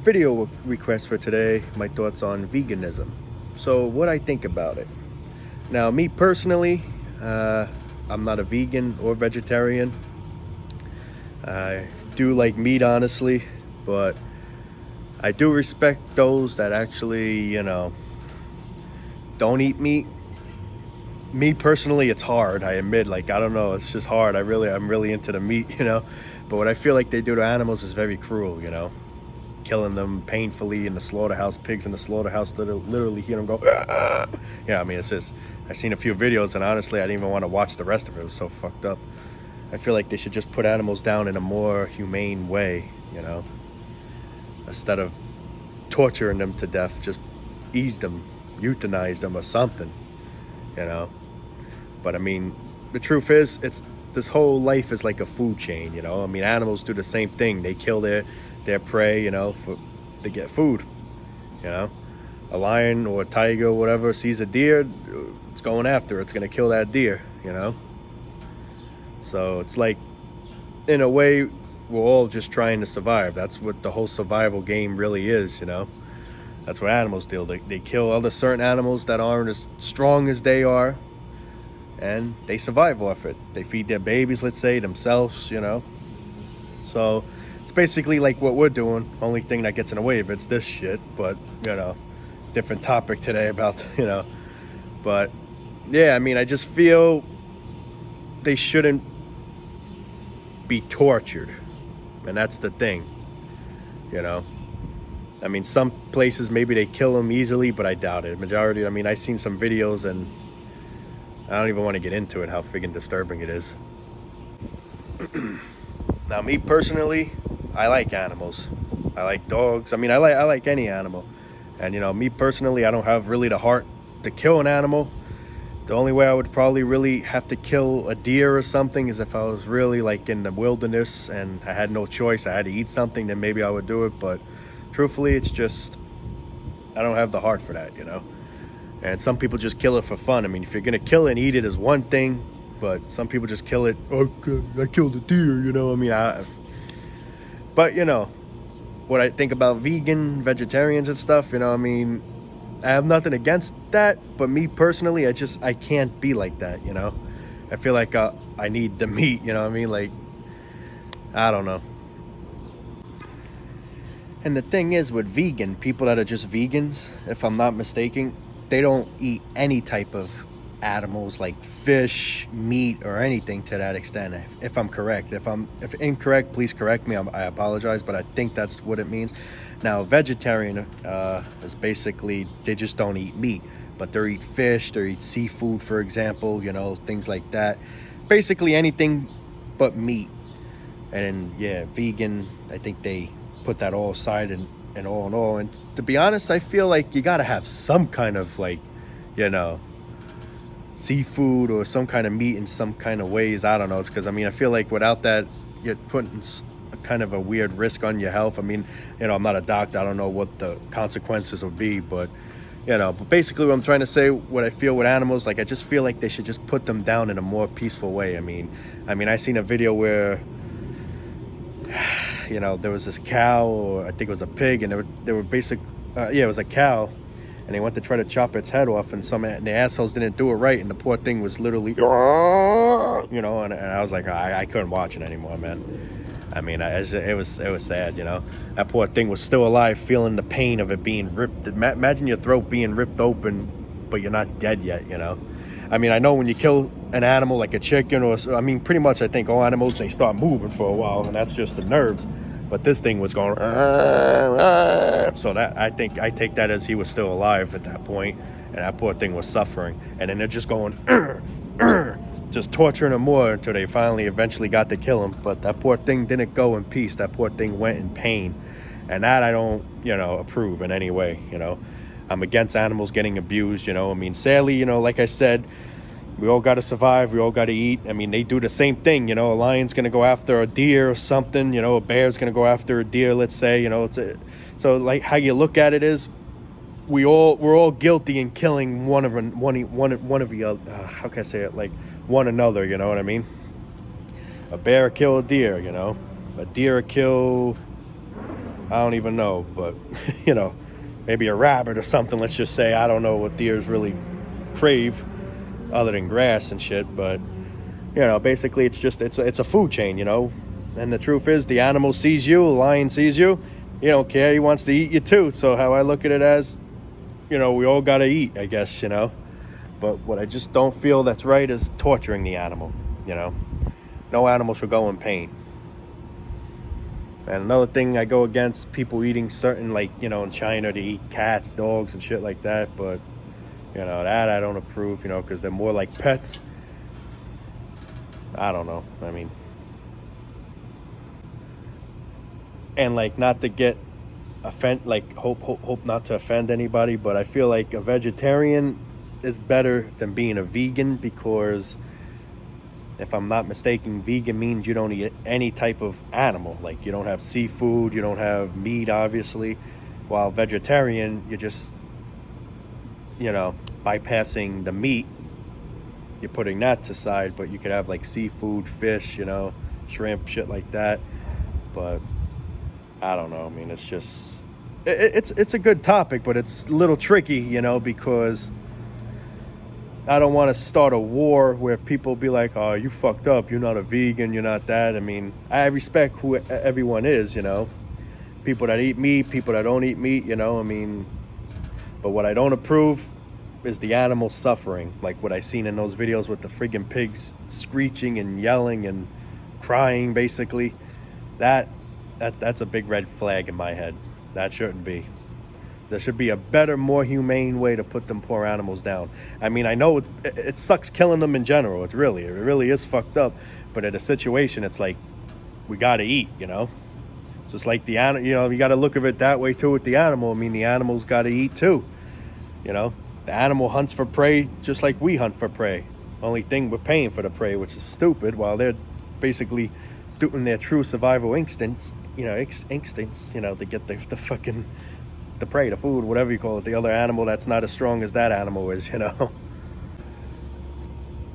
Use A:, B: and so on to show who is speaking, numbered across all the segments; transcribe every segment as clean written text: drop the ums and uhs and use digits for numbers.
A: Video request for today, my thoughts on veganism. So what I think about it. Now, me personally, I'm not a vegan or vegetarian. I do like meat, honestly, but I do respect those that actually, don't eat meat. Me personally, it's hard. I admit, I don't know, it's just hard. I'm really into the meat, But what I feel like they do to animals is very cruel, killing them painfully in the slaughterhouse. Pigs in the slaughterhouse literally hear them go, "Ah!" Yeah, I mean, it's just, I've seen a few videos and honestly, I didn't even want to watch the rest of it. It was so fucked up. I feel like they should just put animals down in a more humane way, instead of torturing them to death. Just ease them, euthanize them or something, But I mean, the truth is, this whole life is like a food chain, I mean, animals do the same thing. They kill their prey, to get food, A lion or a tiger or whatever sees a deer, it's going after it. It's going to kill that deer, So it's like, in a way, we're all just trying to survive. That's what the whole survival game really is, That's what animals do. They kill other certain animals that aren't as strong as they are, and they survive off it. They feed their babies, let's say, themselves, So it's basically like what we're doing. Only thing that gets in the way of it's this shit. But, different topic today about, But, yeah, I mean, I just feel they shouldn't be tortured. And that's the thing, I mean, some places maybe they kill them easily, but I doubt it. Majority, I mean, I've seen some videos and I don't even want to get into it, how friggin' disturbing it is. Now, me personally, I like animals. I like dogs. I mean, I like any animal. And, me personally, I don't have really the heart to kill an animal. The only way I would probably really have to kill a deer or something is if I was really like in the wilderness and I had no choice. I had to eat something, then maybe I would do it. But truthfully, it's just, I don't have the heart for that, And some people just kill it for fun. I mean, if you're going to kill it and eat it is one thing, but some people just kill it. Okay, I killed a deer, I mean, but what I think about vegan, vegetarians and stuff, I mean, I have nothing against that, but me personally, I can't be like that, I feel like I need the meat, I mean, like, I don't know. And the thing is, with vegan, people that are just vegans, if I'm not mistaken, they don't eat any type of animals like fish, meat, or anything to that extent, if I'm correct. If incorrect, please correct me. I apologize, but I think that's what it means. Now, vegetarian is basically, they just don't eat meat, but they eat fish, they eat seafood, for example, things like that. Basically anything but meat. And yeah, vegan, I think they put that all aside and all in all. And to be honest, I feel like you gotta have some kind of seafood or some kind of meat in some kind of ways. I don't know. It's because, I mean, I feel like without that, you're putting kind of a weird risk on your health. I mean, I'm not a doctor. I don't know what the consequences will be, but but basically what I'm trying to say, what I feel with animals, like, I just feel like they should just put them down in a more peaceful way. I mean, I seen a video where, there was this cow, or I think it was a pig, and they were it was a cow, and they went to try to chop its head off, and the assholes didn't do it right, and the poor thing was literally, and I was like, I couldn't watch it anymore, man. I mean, it was sad, That poor thing was still alive, feeling the pain of it being ripped. Imagine your throat being ripped open, but you're not dead yet, I mean, I know when you kill an animal like a chicken, I mean, pretty much I think all animals, they start moving for a while, and that's just the nerves. But this thing was going, so that I take that as he was still alive at that point, and that poor thing was suffering. And then they're just going, just torturing him more until they finally eventually got to kill him. But that poor thing didn't go in peace. That poor thing went in pain. And that I don't, approve in any way, I'm against animals getting abused, I mean, sadly, like I said, we all got to survive. We all got to eat. I mean, they do the same thing, a lion's going to go after a deer or something, a bear's going to go after a deer, let's say, so like how you look at it is, we're all guilty in killing one of the other, how can I say it, like one another, you know what I mean? A bear kill a deer, a deer kill I don't even know, but you know, maybe a rabbit or something. Let's just say I don't know what deers really crave other than grass and shit. But you know, basically, it's a food chain, you know. And the truth is, the animal sees you, a lion sees you. You don't care. He wants to eat you too. So how I look at it as, you know, we all gotta eat, I guess, you know. But what I just don't feel that's right is torturing the animal, you know. No animal should go in pain. And another thing I go against, people eating certain, like, you know, in China they eat cats, dogs, and shit like that. But, you know, that I don't approve, you know, because they're more like pets. I don't know. I mean, and like, not to get hope not to offend anybody, but I feel like a vegetarian is better than being a vegan, because if I'm not mistaken, vegan means you don't eat any type of animal. Like, you don't have seafood, you don't have meat, obviously. While vegetarian, you're just, you know, bypassing the meat. You're putting that to side, but you could have like seafood, fish, you know, shrimp, shit like that. But I don't know. I mean, it's just, it's a good topic, but it's a little tricky, you know, because I don't want to start a war where people be like, oh, you fucked up, you're not a vegan, you're not that. I mean, I respect who everyone is, you know. People that eat meat, people that don't eat meat, you know, I mean. But what I don't approve is the animal suffering. Like what I seen in those videos with the friggin' pigs screeching and yelling and crying, basically. That's a big red flag in my head. That shouldn't be. There should be a better, more humane way to put them poor animals down. I mean, I know it sucks killing them in general. It really is fucked up. But in a situation, it's like, we gotta eat, you know? So it's like the animal, you know, you gotta look at it that way too with the animal. I mean, the animal's gotta eat too, you know? The animal hunts for prey just like we hunt for prey. Only thing, we're paying for the prey, which is stupid, while they're basically doing their true survival instincts, you know, to get the fucking, the prey, the food, whatever you call it, the other animal that's not as strong as that animal is, you know.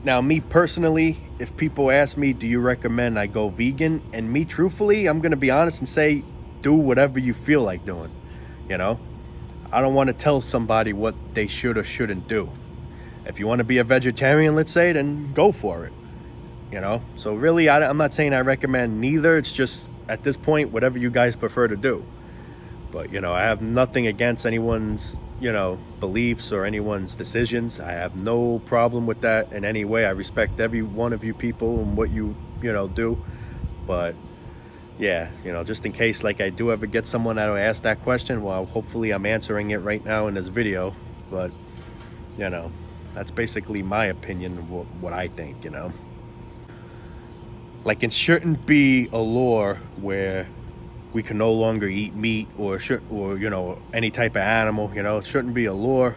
A: Now, me personally, if people ask me, do you recommend I go vegan? And me, truthfully, I'm going to be honest and say, do whatever you feel like doing, you know. I don't want to tell somebody what they should or shouldn't do. If you want to be a vegetarian, let's say, then go for it, you know. So really, I'm not saying I recommend neither. It's just, at this point, whatever you guys prefer to do. But, you know, I have nothing against anyone's, you know, beliefs or anyone's decisions. I have no problem with that in any way. I respect every one of you people and what you know, do. But, yeah, you know, just in case, like, I do ever get someone that'll ask that question, well, hopefully I'm answering it right now in this video. But, you know, that's basically my opinion of what I think, you know. Like, it shouldn't be a law where we can no longer eat meat or you know, any type of animal, you know. It shouldn't be a law.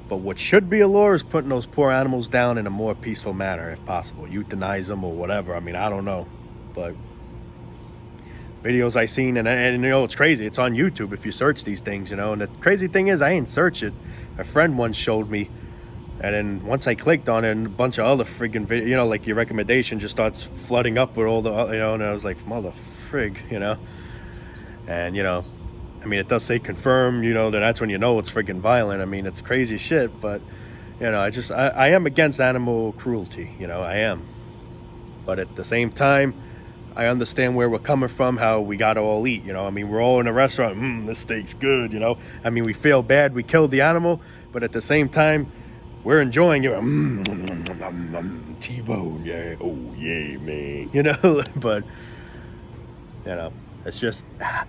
A: But what should be a law is putting those poor animals down in a more peaceful manner, if possible. Euthanize them or whatever. I mean, I don't know. But videos I seen, and you know, it's crazy. It's on YouTube if you search these things, you know. And the crazy thing is, I ain't search it. A friend once showed me. And then once I clicked on it, and a bunch of other friggin' videos, you know, like your recommendation just starts flooding up with all the, you know, and I was like, mother frig, you know. And, you know, I mean, it does say confirm, you know, that's when you know it's friggin' violent. I mean, it's crazy shit, but, you know, I am against animal cruelty, you know, I am. But at the same time, I understand where we're coming from, how we gotta all eat, you know. I mean, we're all in a restaurant, this steak's good, you know. I mean, we feel bad, we killed the animal, but at the same time, we're enjoying it. T-bone, yeah, oh yeah, man, you know. But, you know, it's just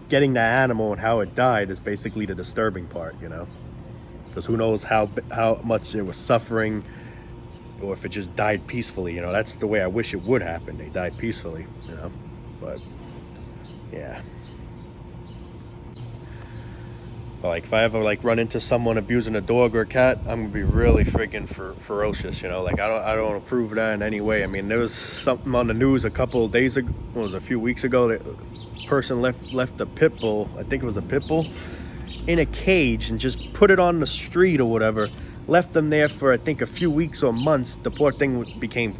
A: getting the animal and how it died is basically the disturbing part, you know. Because who knows how much it was suffering, or if it just died peacefully, you know. That's the way I wish it would happen. They died peacefully, you know. But, yeah. But like, if I ever like run into someone abusing a dog or a cat, I'm gonna be really freaking ferocious, you know. Like, I don't approve of that in any way. I mean, there was something on the news a couple of days ago, it was a few weeks ago, that a person left a pit bull, I think it was a pit bull, in a cage and just put it on the street or whatever. Left them there for, I think, a few weeks or months. The poor thing became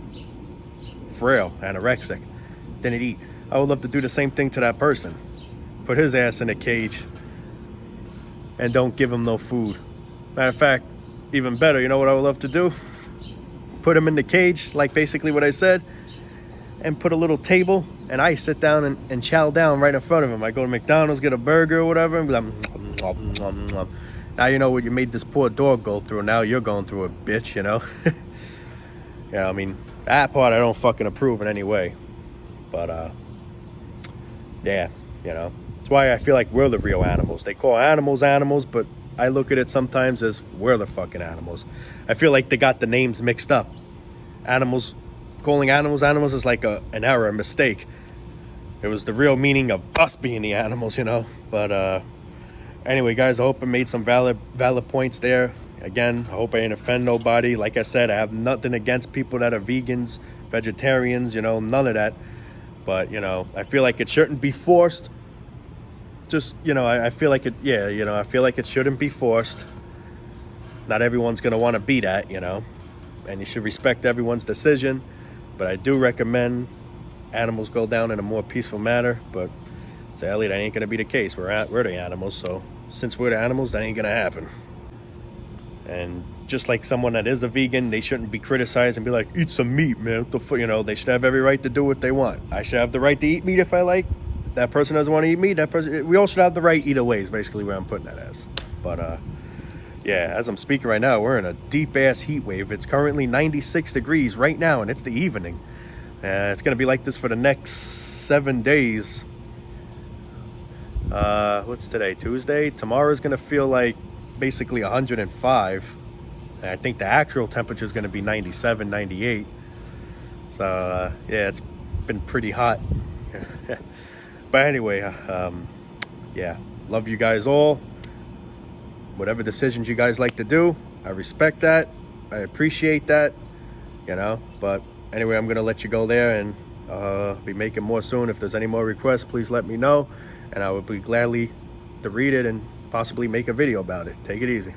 A: frail, anorexic, didn't eat. I would love to do the same thing to that person. put his ass in a cage and don't give him no food. Matter of fact, even better, you know what I would love to do? Put him in the cage, like basically what I said, and put a little table, and I sit down and chow down right in front of him. I go to McDonald's, get a burger or whatever, and be like, now you know what you made this poor dog go through. Now you're going through it, bitch, you know? Yeah, I mean, that part I don't fucking approve in any way. But, yeah, you know. That's why I feel like we're the real animals. They call animals animals, but I look at it sometimes as we're the fucking animals. I feel like they got the names mixed up. Animals, calling animals animals is like an error, a mistake. It was the real meaning of us being the animals, you know. But anyway, guys, I hope I made some valid points there. Again, I hope I didn't offend nobody. Like I said, I have nothing against people that are vegans, vegetarians, you know, none of that. But, you know, I feel like it shouldn't be forced. Just, you know, I feel like it, yeah, you know, I feel like it shouldn't be forced. Not everyone's going to want to be that, you know. And you should respect everyone's decision. But I do recommend animals go down in a more peaceful manner. But sadly, that ain't going to be the case. We're the animals. So since we're the animals, that ain't going to happen. And just like someone that is a vegan, they shouldn't be criticized and be like, eat some meat, man. What the fuck? You know, they should have every right to do what they want. I should have the right to eat meat if I like. If that person doesn't want to eat meat, that person, we all should have the right either way is basically where I'm putting that as. But yeah, as I'm speaking right now, we're in a deep ass heat wave. It's currently 96 degrees right now, and it's the evening. It's gonna be like this for the next 7 days. What's today? Tuesday. Tomorrow's gonna feel like basically 105. And I think the actual temperature is going to be 97, 98. So yeah, it's been pretty hot. But anyway, yeah, love you guys all. Whatever decisions you guys like to do, I respect that. I appreciate that, you know. But anyway, I'm going to let you go there and be making more soon. If there's any more requests, please let me know, and I would be gladly to read it and possibly make a video about it. Take it easy.